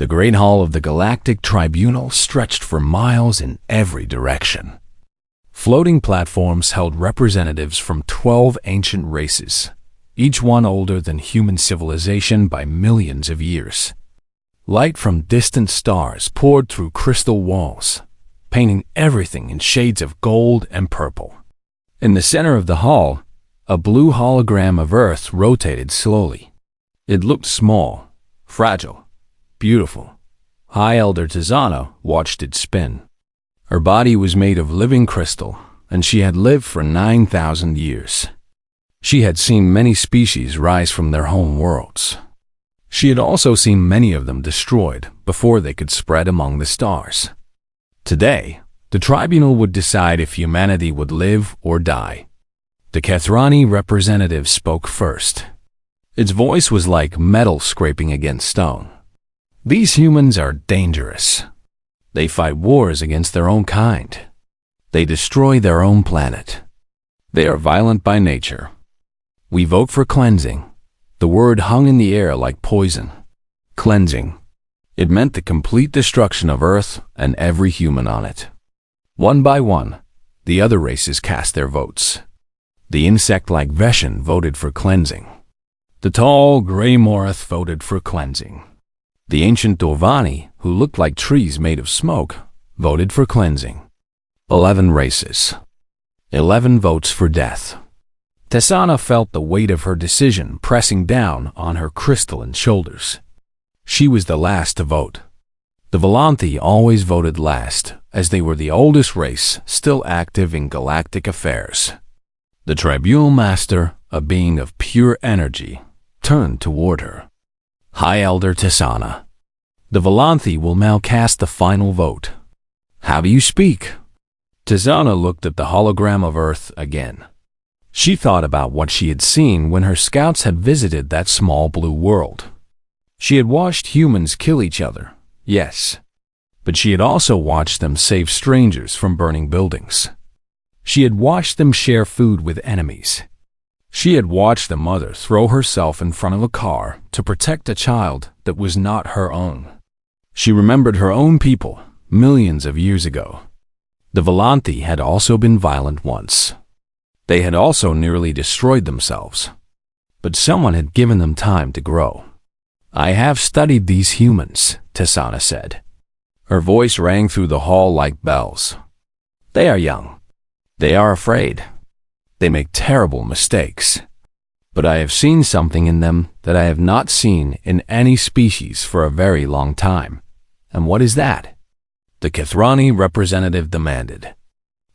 The Great Hall of the Galactic Tribunal stretched for miles in every direction. Floating platforms held representatives from 12 ancient races, each one older than human civilization by millions of years. Light from distant stars poured through crystal walls, painting everything in shades of gold and purple. In the center of the hall, a blue hologram of Earth rotated slowly. It looked small, fragile, beautiful. High Elder Tizana watched it spin. Her body was made of living crystal, and she had lived for 9,000 years. She had seen many species rise from their home worlds. She had also seen many of them destroyed before they could spread among the stars. Today, the tribunal would decide if humanity would live or die. The Kethrani representative spoke first. Its voice was like metal scraping against stone. These humans are dangerous. They fight wars against their own kind. They destroy their own planet. They are violent by nature. We vote for cleansing. The word hung in the air like poison. Cleansing. It meant the complete destruction of Earth and every human on it. One by one, the other races cast their votes. The insect-like Veshan voted for cleansing. The tall, gray Morath voted for cleansing. The ancient Dovani, who looked like trees made of smoke, voted for cleansing. 11 races. 11 votes for death. Tessana felt the weight of her decision pressing down on her crystalline shoulders. She was the last to vote. The Volanthi always voted last, as they were the oldest race still active in galactic affairs. The Tribunal Master, a being of pure energy, turned toward her. High Elder Tessana. The Volanthi will now cast the final vote. How do you speak? Tessana looked at the hologram of Earth again. She thought about what she had seen when her scouts had visited that small blue world. She had watched humans kill each other, yes, but she had also watched them save strangers from burning buildings. She had watched them share food with enemies. She had watched the mother throw herself in front of a car to protect a child that was not her own. She remembered her own people millions of years ago. The Volanthi had also been violent once. They had also nearly destroyed themselves. But someone had given them time to grow. I have studied these humans, Tessana said. Her voice rang through the hall like bells. They are young. They are afraid. They make terrible mistakes. But I have seen something in them that I have not seen in any species for a very long time. And what is that? The Kethrani representative demanded.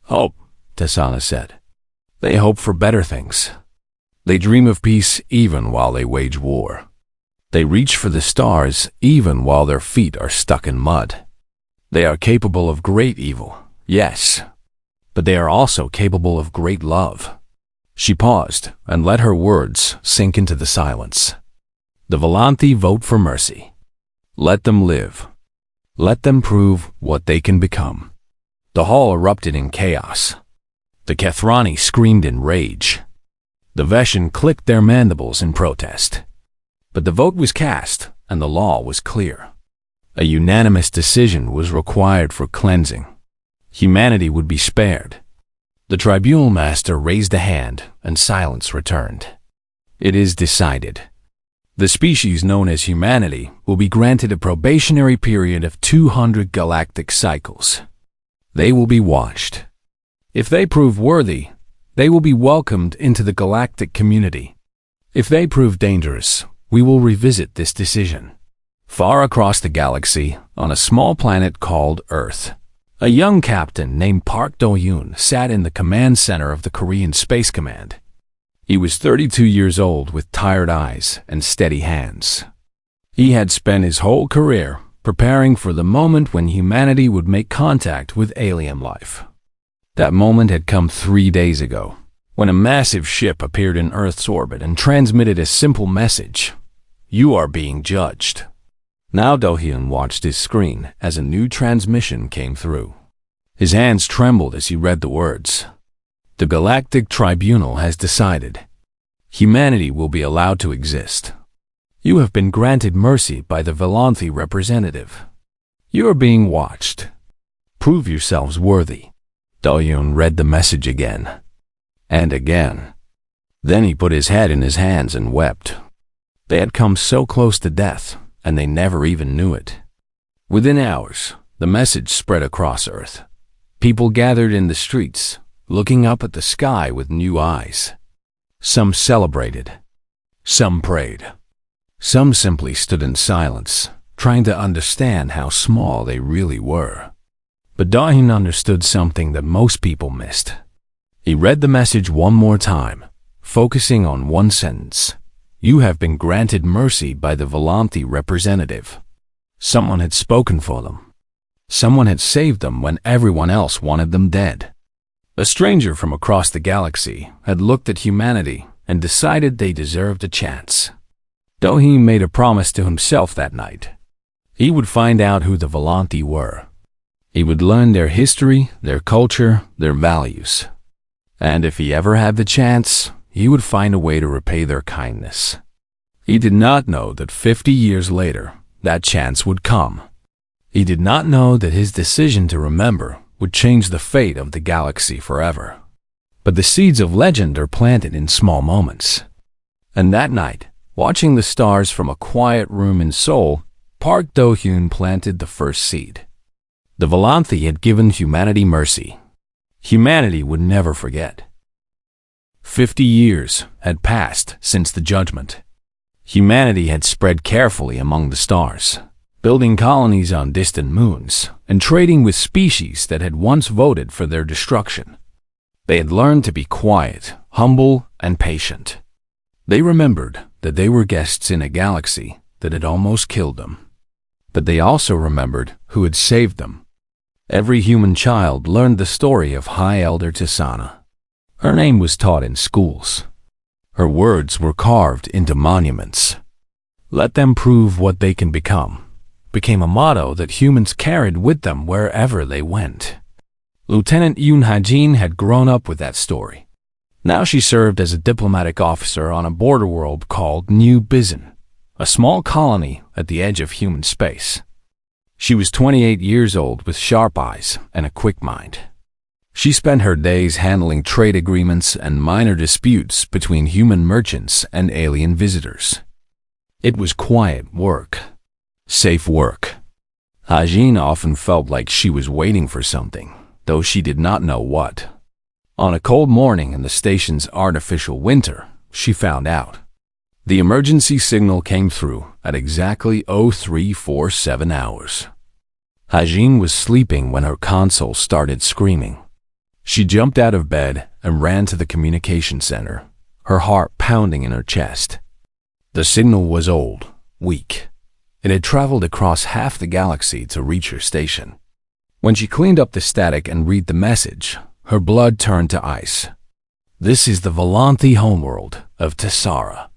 Hope, Tessana said. They hope for better things. They dream of peace even while they wage war. They reach for the stars even while their feet are stuck in mud. They are capable of great evil, yes, but they are also capable of great love. She paused and let her words sink into the silence. The Volanthi vote for mercy. Let them live. Let them prove what they can become. The hall erupted in chaos. The Kethrani screamed in rage. The Veshan clicked their mandibles in protest. But the vote was cast, and the law was clear. A unanimous decision was required for cleansing. Humanity would be spared. The Tribunal Master raised a hand, and silence returned. It is decided. The species known as humanity will be granted a probationary period of 200 galactic cycles. They will be watched. If they prove worthy, they will be welcomed into the galactic community. If they prove dangerous, we will revisit this decision. Far across the galaxy, on a small planet called Earth, a young captain named Park Do-yoon sat in the command center of the Korean Space Command. He was 32 years old with tired eyes and steady hands. He had spent his whole career preparing for the moment when humanity would make contact with alien life. That moment had come 3 days ago, when a massive ship appeared in Earth's orbit and transmitted a simple message. You are being judged. Now Do-hyun watched his screen as a new transmission came through. His hands trembled as he read the words. The Galactic Tribunal has decided. Humanity will be allowed to exist. You have been granted mercy by the Volanthi representative. You are being watched. Prove yourselves worthy. Dohyun read the message again. And again. Then he put his head in his hands and wept. They had come so close to death, and they never even knew it. Within hours, the message spread across Earth. People gathered in the streets, looking up at the sky with new eyes. Some celebrated. Some prayed. Some simply stood in silence, trying to understand how small they really were. But Dohyun understood something that most people missed. He read the message one more time, focusing on one sentence. You have been granted mercy by the Volanthi representative. Someone had spoken for them. Someone had saved them when everyone else wanted them dead. A stranger from across the galaxy had looked at humanity and decided they deserved a chance. Dohyun made a promise to himself that night. He would find out who the Volanthi were. He would learn their history, their culture, their values. And if he ever had the chance, he would find a way to repay their kindness. He did not know that 50 years later, that chance would come. He did not know that his decision to remember would change the fate of the galaxy forever. But the seeds of legend are planted in small moments. And that night, watching the stars from a quiet room in Seoul, Park Do-hyun planted the first seed. The Volanthi had given humanity mercy. Humanity would never forget. 50 years had passed since the judgment. Humanity had spread carefully among the stars, building colonies on distant moons and trading with species that had once voted for their destruction. They had learned to be quiet, humble, and patient. They remembered that they were guests in a galaxy that had almost killed them. But they also remembered who had saved them. Every human child learned the story of High Elder Tisana. Her name was taught in schools. Her words were carved into monuments. Let them prove what they can became a motto that humans carried with them wherever they went. Lieutenant Yoon Ha-jin had grown up with that story. Now she served as a diplomatic officer on a border world called New Bizin, a small colony at the edge of human space. She was 28 years old with sharp eyes and a quick mind. She spent her days handling trade agreements and minor disputes between human merchants and alien visitors. It was quiet work, safe work. Ha-jin often felt like she was waiting for something, though she did not know what. On a cold morning in the station's artificial winter, she found out. The emergency signal came through at exactly 0347 hours. Ha-jin was sleeping when her console started screaming. She jumped out of bed and ran to the communication center, her heart pounding in her chest. The signal was old, weak. It had traveled across half the galaxy to reach her station. When she cleaned up the static and read the message, her blood turned to ice. This is the Volanthi homeworld of Tessara.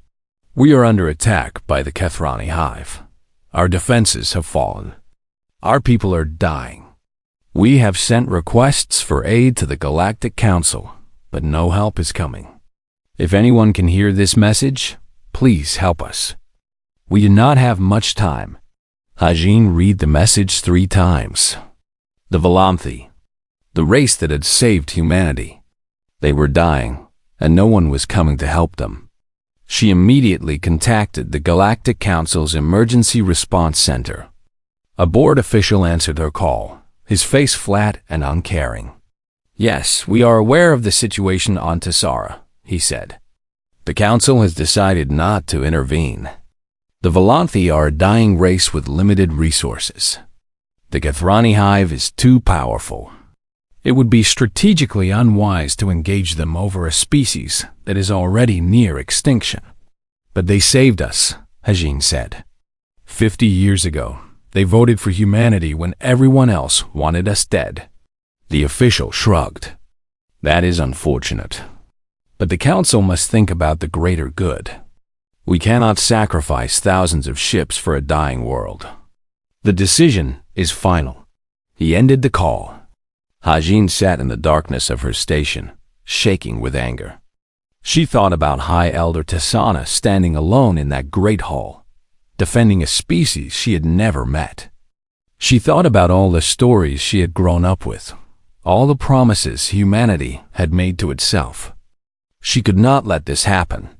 We are under attack by the Kethrani hive. Our defenses have fallen. Our people are dying. We have sent requests for aid to the Galactic Council, but no help is coming. If anyone can hear this message, please help us. We do not have much time. Ha-jin read the message 3 times. The Volanthi, the race that had saved humanity. They were dying, and no one was coming to help them. She immediately contacted the Galactic Council's Emergency Response Center. A board official answered her call, his face flat and uncaring. Yes, we are aware of the situation on Tessara, he said. The Council has decided not to intervene. The Volanthi are a dying race with limited resources. The Kethrani hive is too powerful. It would be strategically unwise to engage them over a species that is already near extinction. But they saved us, Ha-jin said. 50 years ago, they voted for humanity when everyone else wanted us dead. The official shrugged. That is unfortunate. But the Council must think about the greater good. We cannot sacrifice thousands of ships for a dying world. The decision is final. He ended the call. Ha-jin sat in the darkness of her station, shaking with anger. She thought about High Elder Tisana standing alone in that great hall, defending a species she had never met. She thought about all the stories she had grown up with, all the promises humanity had made to itself. She could not let this happen.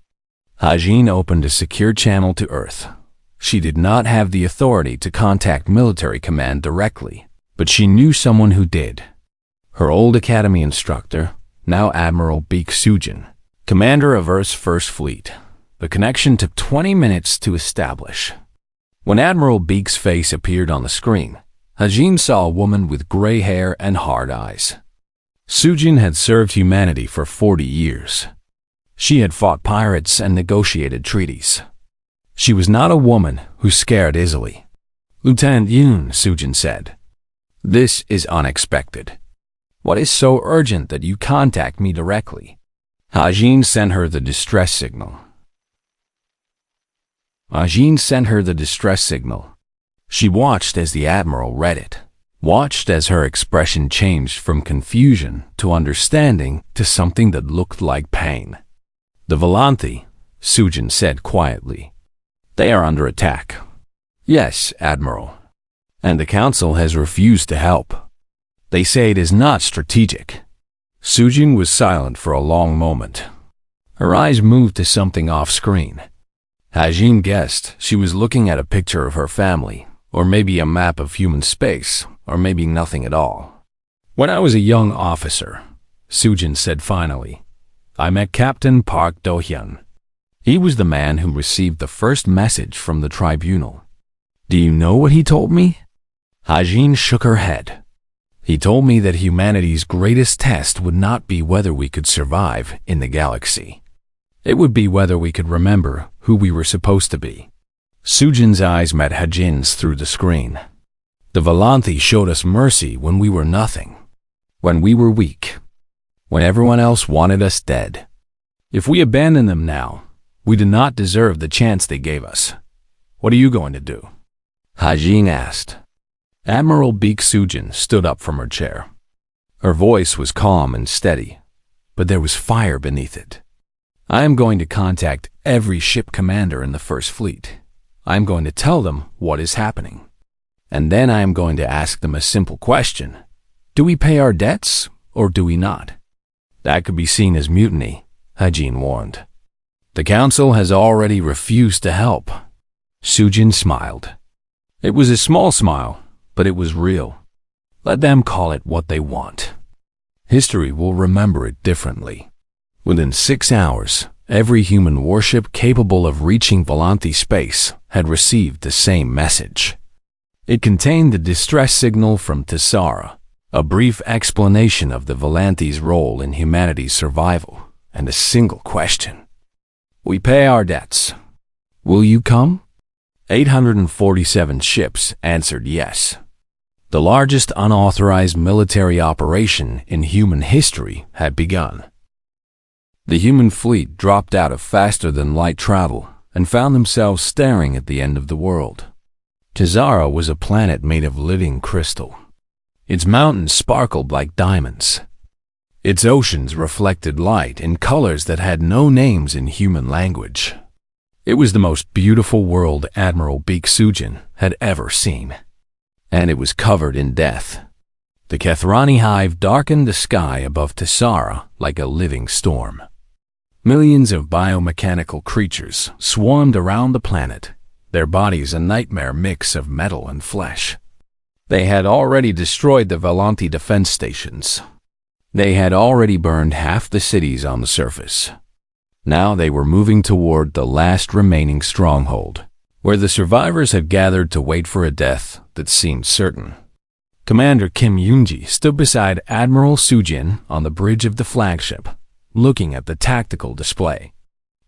Hajin opened a secure channel to Earth. She did not have the authority to contact military command directly, but she knew someone who did. Her old academy instructor, now Admiral Beek Sujin, commander of Earth's First Fleet. The connection took 20 minutes to establish. When Admiral Beek's face appeared on the screen, Hajin saw a woman with gray hair and hard eyes. Sujin had served humanity for 40 years. She had fought pirates and negotiated treaties. She was not a woman who scared easily. "Lieutenant Yoon," Sujin said, "this is unexpected. What is so urgent that you contact me directly?" Hajin sent her the distress signal. She watched as the Admiral read it, watched as her expression changed from confusion to understanding to something that looked like pain. "The Volanthi," Sujin said quietly. "They are under attack." "Yes, Admiral. And the Council has refused to help. They say it is not strategic." Sujin was silent for a long moment. Her eyes moved to something off-screen. Hajin guessed she was looking at a picture of her family, or maybe a map of human space, or maybe nothing at all. "When I was a young officer," Sujin said finally, "I met Captain Park Do-hyun. He was the man who received the first message from the tribunal. Do you know what he told me?" Hajin shook her head. "He told me that humanity's greatest test would not be whether we could survive in the galaxy. It would be whether we could remember who we were supposed to be." Sujin's eyes met Hajin's through the screen. "The Volanthi showed us mercy when we were nothing, when we were weak, when everyone else wanted us dead. If we abandon them now, we do not deserve the chance they gave us. What are you going to do?" Hajin asked. Admiral Beek Sujin stood up from her chair. Her voice was calm and steady, but there was fire beneath it. "I am going to contact every ship commander in the First Fleet. I am going to tell them what is happening. And then I am going to ask them a simple question. Do we pay our debts, or do we not? That could be seen as mutiny," Hajin warned. "The Council has already refused to help." Sujin smiled. It was a small smile, but it was real. Let them call it what they want. History will remember it differently. Within 6 hours, every human warship capable of reaching Volanthi space had received the same message. It contained the distress signal from Tessara, a brief explanation of the Volanthi's role in humanity's survival, and a single question. "We pay our debts. Will you come?" 847 ships answered yes. The largest unauthorized military operation in human history had begun. The human fleet dropped out of faster-than-light travel and found themselves staring at the end of the world. Tessara was a planet made of living crystal. Its mountains sparkled like diamonds. Its oceans reflected light in colors that had no names in human language. It was the most beautiful world Admiral Beek Sujin had ever seen. And it was covered in death. The Kethrani hive darkened the sky above Tessara like a living storm. Millions of biomechanical creatures swarmed around the planet, their bodies a nightmare mix of metal and flesh. They had already destroyed the Volanthi defense stations. They had already burned half the cities on the surface. Now they were moving toward the last remaining stronghold, where the survivors had gathered to wait for a death that seemed certain. Commander Kim Yoonji stood beside Admiral Sujin on the bridge of the flagship, looking at the tactical display.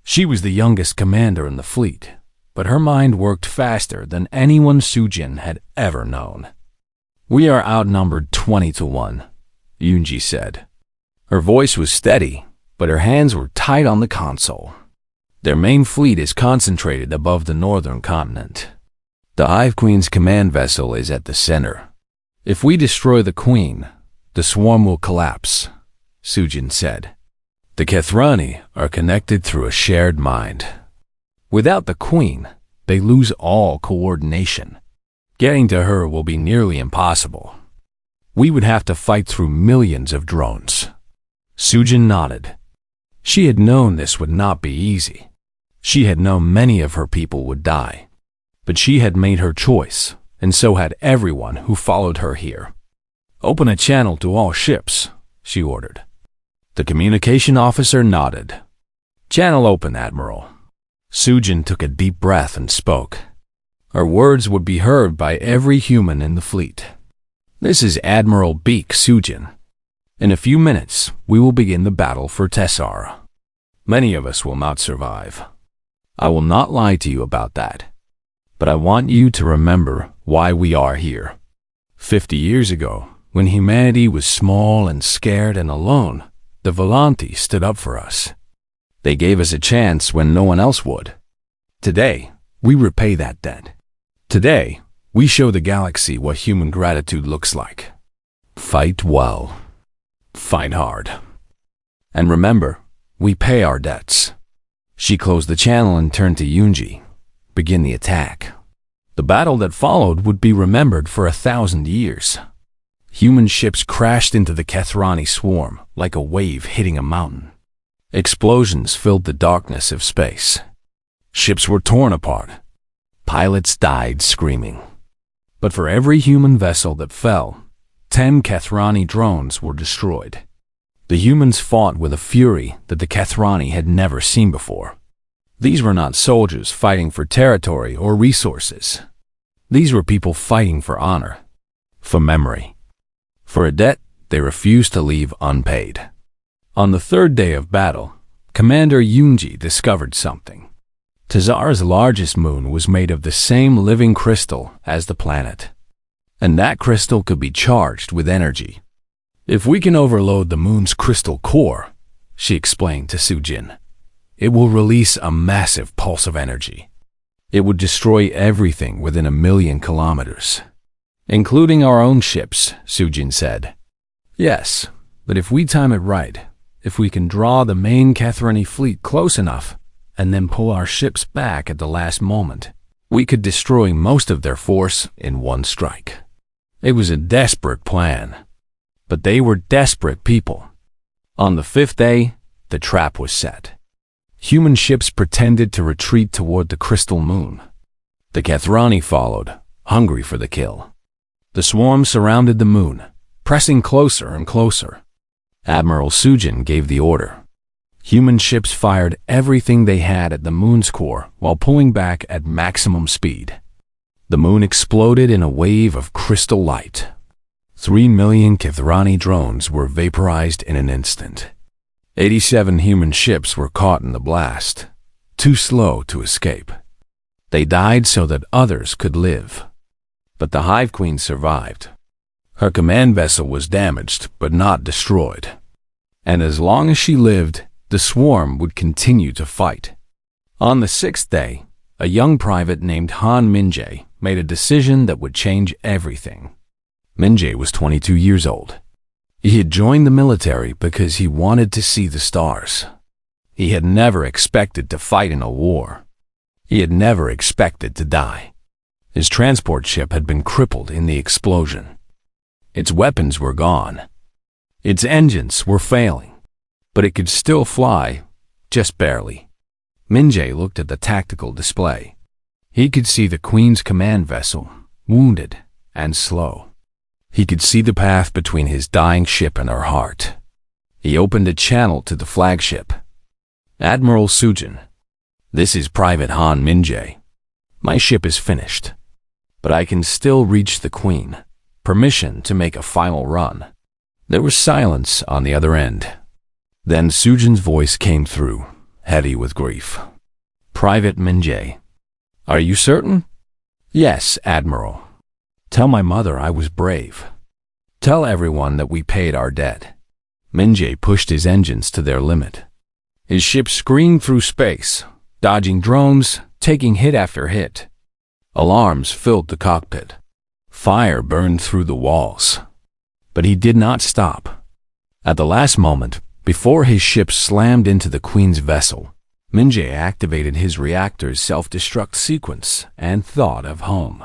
She was the youngest commander in the fleet, but her mind worked faster than anyone Sujin had ever known. "We are outnumbered 20-1, Yoonji said. Her voice was steady, but her hands were tight on the console. "Their main fleet is concentrated above the northern continent. The Hive Queen's command vessel is at the center. If we destroy the Queen, the swarm will collapse," Sujin said. "The Kethrani are connected through a shared mind. Without the Queen, they lose all coordination. Getting to her will be nearly impossible. We would have to fight through millions of drones. Sujin nodded. She had known this would not be easy. She had known many of her people would die. But she had made her choice, and so had everyone who followed her here. Open a channel to all ships, she ordered. The communication officer nodded. Channel open, Admiral. Sujin took a deep breath and spoke. Her words would be heard by every human in the fleet. This is Admiral Beak Sujin. In a few minutes, we will begin the battle for Tessara. Many of us will not survive. I will not lie to you about that. But I want you to remember why we are here. 50 years ago, when humanity was small and scared and alone, the Volanti stood up for us. They gave us a chance when no one else would. Today, we repay that debt. Today, we show the galaxy what human gratitude looks like. Fight well. Fight hard. And remember, we pay our debts. She closed the channel and turned to Yunji. Begin the attack. The battle that followed would be remembered for 1,000 years. Human ships crashed into the Kethrani swarm like a wave hitting a mountain. Explosions filled the darkness of space. Ships were torn apart. Pilots died screaming. But for every human vessel that fell, 10 Kethrani drones were destroyed. The humans fought with a fury that the Kethrani had never seen before. These were not soldiers fighting for territory or resources. These were people fighting for honor, for memory, for a debt they refused to leave unpaid. On the third day of battle, Commander Yunji discovered something. Tessara's largest moon was made of the same living crystal as the planet, and that crystal could be charged with energy. If we can overload the moon's crystal core, she explained to Sujin, it will release a massive pulse of energy. It would destroy everything within 1,000,000 kilometers. Including our own ships, Sujin said. Yes, but if we time it right, if we can draw the main Kethrani fleet close enough, and then pull our ships back at the last moment, we could destroy most of their force in one strike. It was a desperate plan. But they were desperate people. On the 5th day, the trap was set. Human ships pretended to retreat toward the crystal moon. The Kethrani followed, hungry for the kill. The swarm surrounded the moon, pressing closer and closer. Admiral Sujin gave the order. Human ships fired everything they had at the moon's core while pulling back at maximum speed. The moon exploded in a wave of crystal light. 3 million Kethrani drones were vaporized in an instant. 87 human ships were caught in the blast, too slow to escape. They died so that others could live. But the Hive Queen survived. Her command vessel was damaged but not destroyed. And as long as she lived, the swarm would continue to fight. On the 6th day, a young private named Han Minjae made a decision that would change everything. Minjae was 22 years old. He had joined the military because he wanted to see the stars. He had never expected to fight in a war. He had never expected to die. His transport ship had been crippled in the explosion. Its weapons were gone. Its engines were failing, but it could still fly, just barely. Minjae looked at the tactical display. He could see the Queen's command vessel, wounded and slow. He could see the path between his dying ship and her heart. He opened a channel to the flagship. Admiral Sujin, this is Private Han Minjae. My ship is finished, but I can still reach the Queen. Permission to make a final run. There was silence on the other end. Then Sujin's voice came through, heavy with grief. Private Minjae, are you certain? Yes, Admiral. Tell my mother I was brave. Tell everyone that we paid our debt. Minjae pushed his engines to their limit. His ship screamed through space, dodging drones, taking hit after hit. Alarms filled the cockpit. Fire burned through the walls. But he did not stop. At the last moment, before his ship slammed into the Queen's vessel, Minjay activated his reactor's self-destruct sequence and thought of home.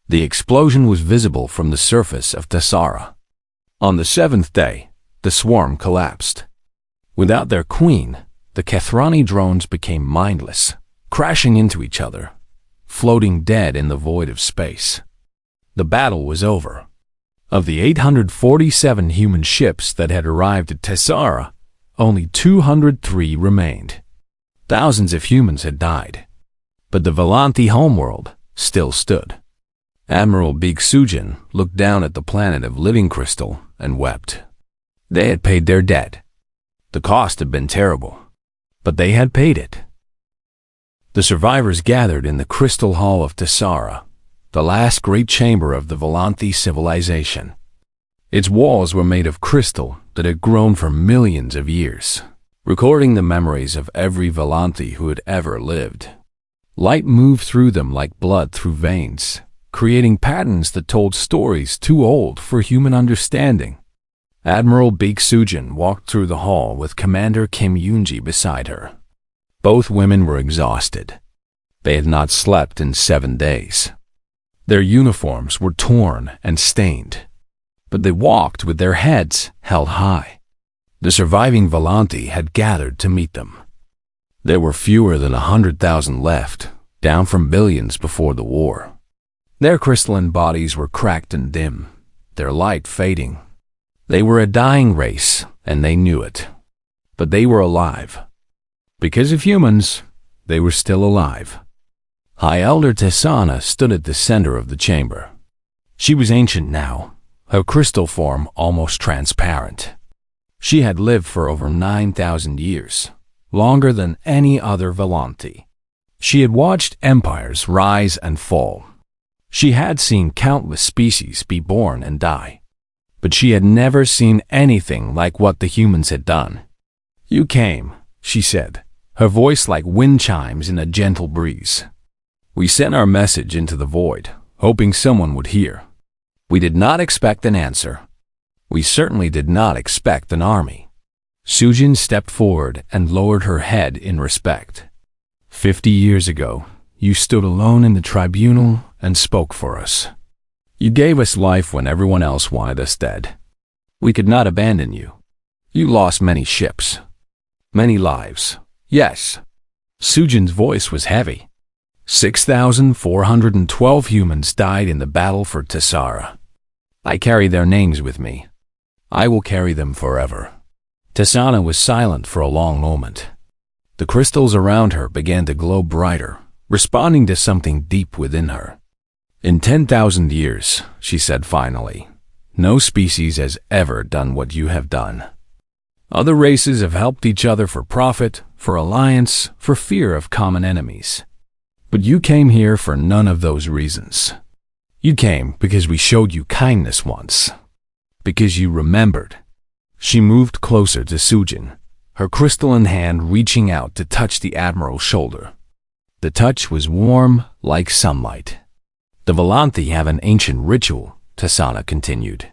The explosion was visible from the surface of Tessara. On the seventh day, the swarm collapsed. Without their queen, the Kethrani drones became mindless, crashing into each other, floating dead in the void of space. The battle was over. Of the 847 human ships that had arrived at Tessara, only 203 remained. Thousands of humans had died, but the Volanthi homeworld still stood. Admiral Big Sujin looked down at the planet of living crystal and wept. They had paid their debt. The cost had been terrible, but they had paid it. The survivors gathered in the Crystal Hall of Tessara, the last great chamber of the Volanthi civilization. Its walls were made of crystal that had grown for millions of years, recording the memories of every Volanthi who had ever lived. Light moved through them like blood through veins, creating patterns that told stories too old for human understanding. Admiral Big Sujin walked through the hall with Commander Kim Yoonji beside her. Both women were exhausted. They had not slept in 7 days. Their uniforms were torn and stained, but they walked with their heads held high. The surviving Volanthi had gathered to meet them. There were fewer than 100,000 left, down from billions before the war. Their crystalline bodies were cracked and dim, their light fading. They were a dying race, and they knew it. But they were alive. Because of humans, they were still alive. High Elder Tessana stood at the center of the chamber. She was ancient now, her crystal form almost transparent. She had lived for over 9,000 years, longer than any other Volanthi. She had watched empires rise and fall. She had seen countless species be born and die. But she had never seen anything like what the humans had done. "You came," she said, her voice like wind chimes in a gentle breeze. "We sent our message into the void, hoping someone would hear. We did not expect an answer. We certainly did not expect an army." Sujin stepped forward and lowered her head in respect. 50 years ago, you stood alone in the tribunal and spoke for us. You gave us life when everyone else wanted us dead. We could not abandon you. You lost many ships, many lives. Yes. Sujin's voice was heavy. 6,412 humans died in the battle for Tessara. I carry their names with me. I will carry them forever. Tessana was silent for a long moment. The crystals around her began to glow brighter, responding to something deep within her. "In 10,000 years," she said finally, "no species has ever done what you have done. Other races have helped each other for profit, for alliance, for fear of common enemies. But you came here for none of those reasons. You came because we showed you kindness once. Because you remembered." She moved closer to Sujin, her crystalline hand reaching out to touch the Admiral's shoulder. The touch was warm like sunlight. "The Volanthi have an ancient ritual," Tessana continued.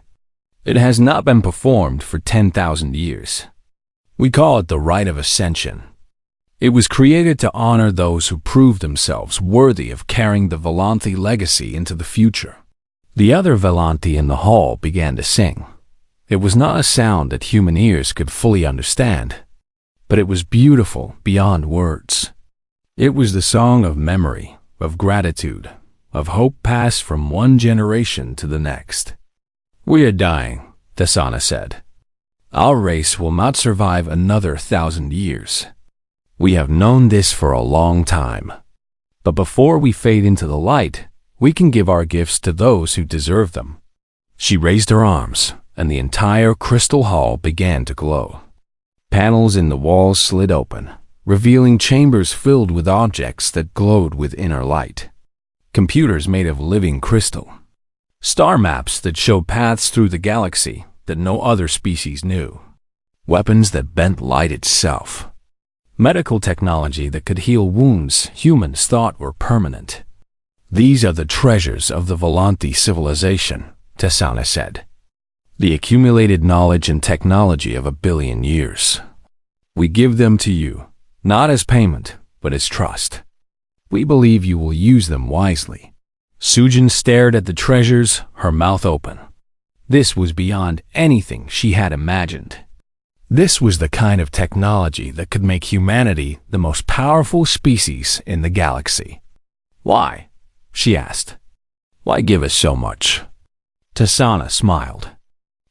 "It has not been performed for 10,000 years. We call it the Rite of Ascension. It was created to honor those who proved themselves worthy of carrying the Volanthi legacy into the future." The other Volanthi in the hall began to sing. It was not a sound that human ears could fully understand, but it was beautiful beyond words. It was the song of memory, of gratitude, of hope passed from one generation to the next. "We are dying," Tessana said. "Our race will not survive another 1,000 years. We have known this for a long time. But before we fade into the light, we can give our gifts to those who deserve them." She raised her arms, and the entire crystal hall began to glow. Panels in the walls slid open, revealing chambers filled with objects that glowed with inner light. Computers made of living crystal. Star maps that showed paths through the galaxy that no other species knew. Weapons that bent light itself. Medical technology that could heal wounds humans thought were permanent. "These are the treasures of the Volanthi civilization," Tessana said. "The accumulated knowledge and technology of 1 billion years. We give them to you, not as payment, but as trust. We believe you will use them wisely." Sujin stared at the treasures, her mouth open. This was beyond anything she had imagined. This was the kind of technology that could make humanity the most powerful species in the galaxy. "Why?" she asked. "Why give us so much?" Tasana smiled.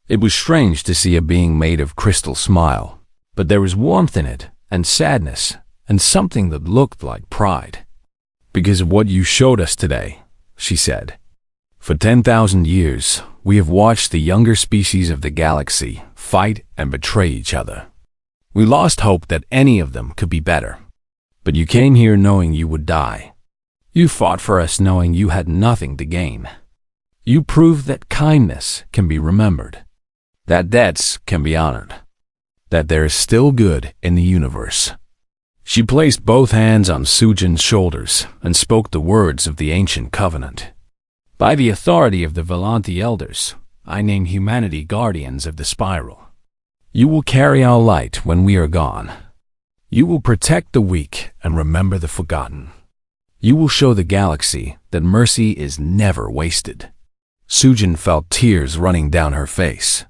It was strange to see a being made of crystal smile, but there was warmth in it, and sadness, and something that looked like pride. "Because of what you showed us today," she said. "For 10,000 years, we have watched the younger species of the galaxy fight and betray each other. We lost hope that any of them could be better. But you came here knowing you would die. You fought for us knowing you had nothing to gain. You proved that kindness can be remembered, that debts can be honored, that there is still good in the universe." She placed both hands on Sujin's shoulders and spoke the words of the ancient covenant. "By the authority of the Volanti elders, I name humanity guardians of the spiral. You will carry our light when we are gone. You will protect the weak and remember the forgotten. You will show the galaxy that mercy is never wasted." Sujin felt tears running down her face.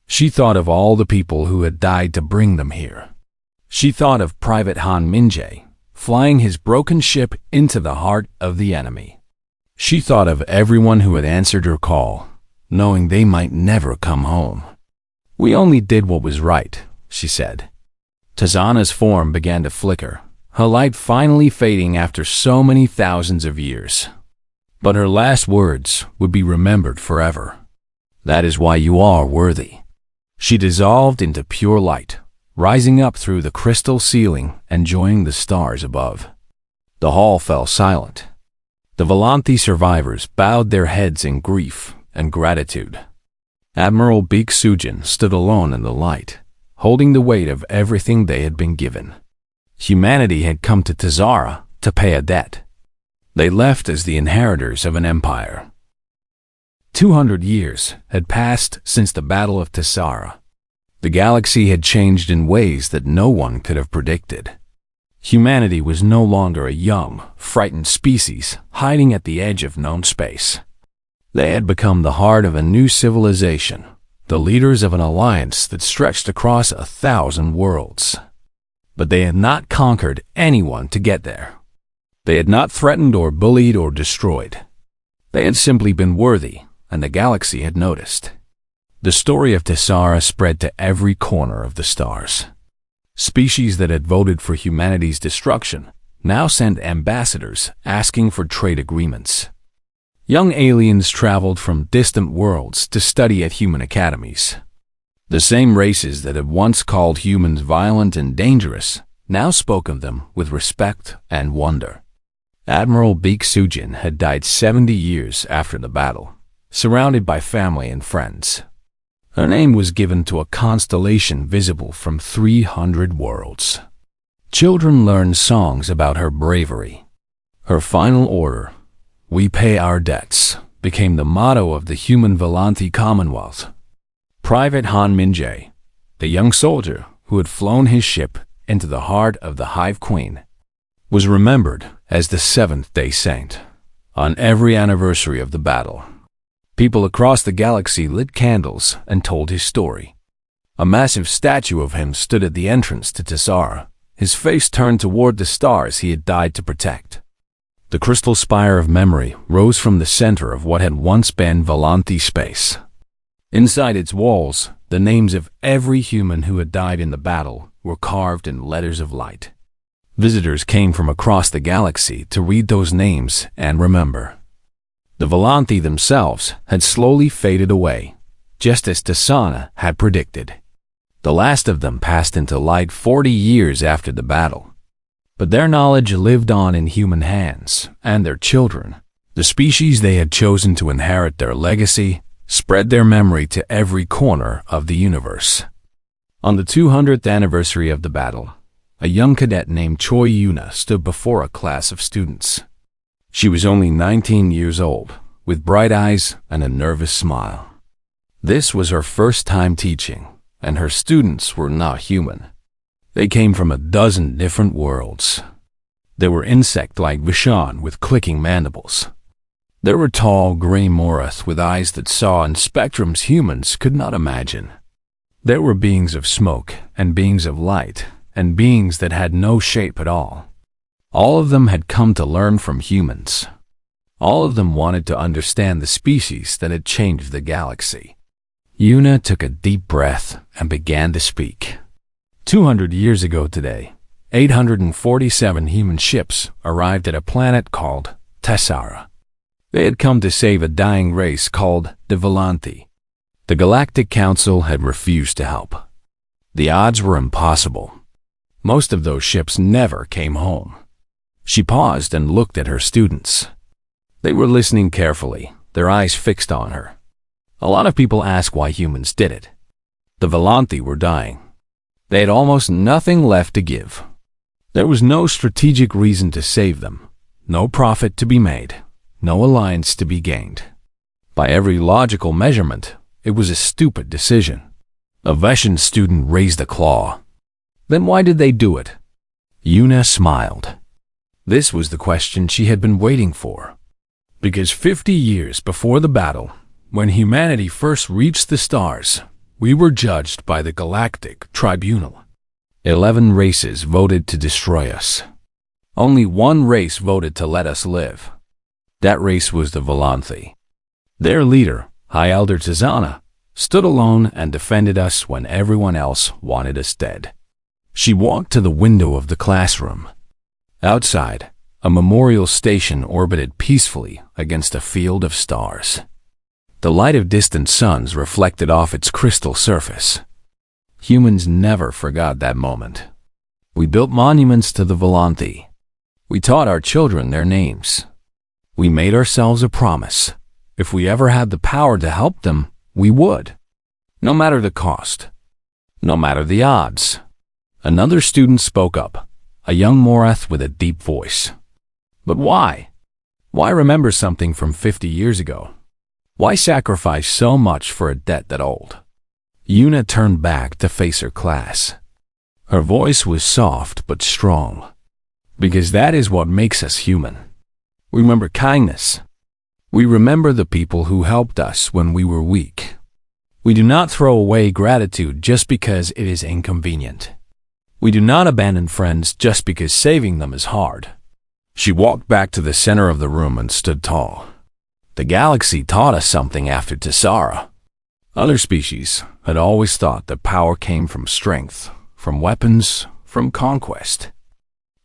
She thought of all the people who had died to bring them here. She thought of Private Han Minjae, flying his broken ship into the heart of the enemy. She thought of everyone who had answered her call, knowing they might never come home. "We only did what was right," she said. Tasana's form began to flicker, her light finally fading after so many thousands of years. But her last words would be remembered forever. "That is why you are worthy." She dissolved into pure light, rising up through the crystal ceiling and joining the stars above. The hall fell silent. The Volanti survivors bowed their heads in grief and gratitude. Admiral Beak Sujin stood alone in the light, holding the weight of everything they had been given. Humanity had come to Tazara to pay a debt. They left as the inheritors of an empire. 200 years had passed since the Battle of Tazara. The galaxy had changed in ways that no one could have predicted. Humanity was no longer a young, frightened species hiding at the edge of known space. They had become the heart of a new civilization, the leaders of an alliance that stretched across 1,000 worlds. But they had not conquered anyone to get there. They had not threatened or bullied or destroyed. They had simply been worthy, and the galaxy had noticed. The story of Tessara spread to every corner of the stars. Species that had voted for humanity's destruction now sent ambassadors asking for trade agreements. Young aliens traveled from distant worlds to study at human academies. The same races that had once called humans violent and dangerous now spoke of them with respect and wonder. Admiral Beak Sujin had died 70 years after the battle, surrounded by family and friends. Her name was given to a constellation visible from 300 worlds. Children learned songs about her bravery. Her final order, "We pay our debts," became the motto of the human Volanti Commonwealth. Private Han Minjae, the young soldier who had flown his ship into the heart of the Hive Queen, was remembered as the seventh-day saint. On every anniversary of the battle, people across the galaxy lit candles and told his story. A massive statue of him stood at the entrance to Tessara, his face turned toward the stars he had died to protect. The crystal spire of memory rose from the center of what had once been Volanti space. Inside its walls, the names of every human who had died in the battle were carved in letters of light. Visitors came from across the galaxy to read those names and remember. The Volanti themselves had slowly faded away, just as Tasana had predicted. The last of them passed into light 40 years after the battle. But their knowledge lived on in human hands, and their children, the species they had chosen to inherit their legacy, spread their memory to every corner of the universe. On the 200th anniversary of the battle, a young cadet named Choi Yuna stood before a class of students. She was only 19 years old, with bright eyes and a nervous smile. This was her first time teaching, and her students were not human. They came from a dozen different worlds. They were insect-like Vishan with clicking mandibles. There were tall, gray Morath with eyes that saw in spectrums humans could not imagine. There were beings of smoke and beings of light and beings that had no shape at all. All of them had come to learn from humans. All of them wanted to understand the species that had changed the galaxy. Yuna took a deep breath and began to speak. 200 years ago today, 847 human ships arrived at a planet called Tessara. They had come to save a dying race called the Volanthi. The Galactic Council had refused to help. The odds were impossible. Most of those ships never came home. She paused and looked at her students. They were listening carefully, their eyes fixed on her. A lot of people ask why humans did it. The Volanthi were dying. They had almost nothing left to give. There was no strategic reason to save them, no profit to be made, no alliance to be gained. By every logical measurement, it was a stupid decision. A Veshan student raised a claw. Then why did they do it? Yuna smiled. This was the question she had been waiting for. Because 50 years before the battle, when humanity first reached the stars, we were judged by the Galactic Tribunal. 11 races voted to destroy us. Only one race voted to let us live. That race was the Volanthi. Their leader, High Elder Tizana, stood alone and defended us when everyone else wanted us dead. She walked to the window of the classroom. Outside, a memorial station orbited peacefully against a field of stars. The light of distant suns reflected off its crystal surface. Humans never forgot that moment. We built monuments to the Volanthi. We taught our children their names. We made ourselves a promise. If we ever had the power to help them, we would. No matter the cost. No matter the odds. Another student spoke up, a young Morath with a deep voice. But why? Why remember something from 50 years ago? Why sacrifice so much for a debt that old? Yuna turned back to face her class. Her voice was soft but strong. Because that is what makes us human. We remember kindness. We remember the people who helped us when we were weak. We do not throw away gratitude just because it is inconvenient. We do not abandon friends just because saving them is hard. She walked back to the center of the room and stood tall. The galaxy taught us something after Tessara. Other species had always thought that power came from strength, from weapons, from conquest.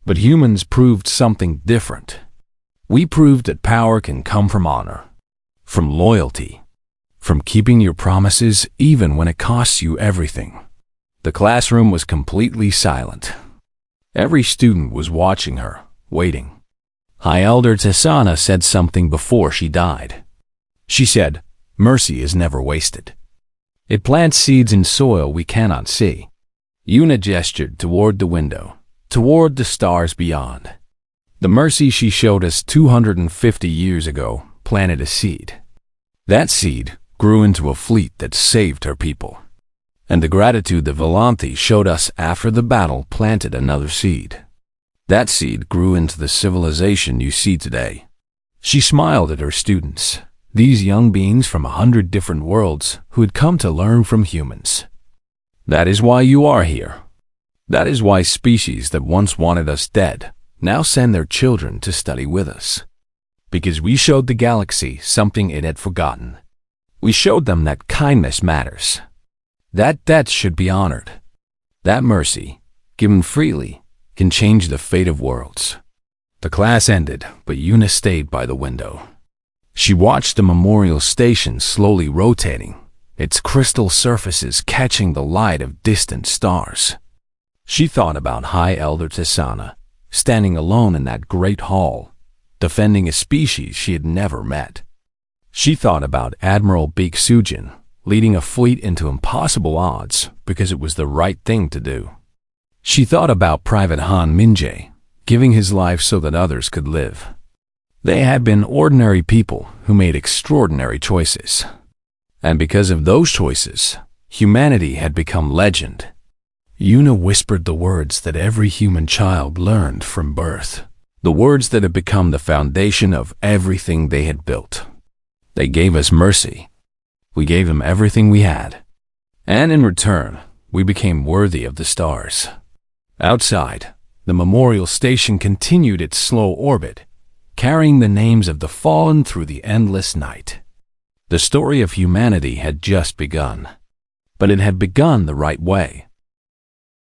But humans proved something different. We proved that power can come from honor, from loyalty, from keeping your promises even when it costs you everything. The classroom was completely silent. Every student was watching her, waiting. High Elder Tessana said something before she died. She said, "Mercy is never wasted. It plants seeds in soil we cannot see." Yuna gestured toward the window, toward the stars beyond. The mercy she showed us 250 years ago planted a seed. That seed grew into a fleet that saved her people. And the gratitude the Volanthi showed us after the battle planted another seed. That seed grew into the civilization you see today. She smiled at her students, these young beings from 100 different worlds who had come to learn from humans. That is why you are here. That is why species that once wanted us dead now send their children to study with us. Because we showed the galaxy something it had forgotten. We showed them that kindness matters. That debt should be honored. That mercy, given freely, can change the fate of worlds. The class ended, but Yuna stayed by the window. She watched the memorial station slowly rotating, its crystal surfaces catching the light of distant stars. She thought about High Elder Tessana, standing alone in that great hall, defending a species she had never met. She thought about Admiral Beek Sujin, leading a fleet into impossible odds because it was the right thing to do. She thought about Private Han Minjae, giving his life so that others could live. They had been ordinary people who made extraordinary choices. And because of those choices, humanity had become legend. Una whispered the words that every human child learned from birth, the words that had become the foundation of everything they had built. They gave us mercy. We gave them everything we had. And in return, we became worthy of the stars. Outside, the memorial station continued its slow orbit, carrying the names of the fallen through the endless night. The story of humanity had just begun, but it had begun the right way.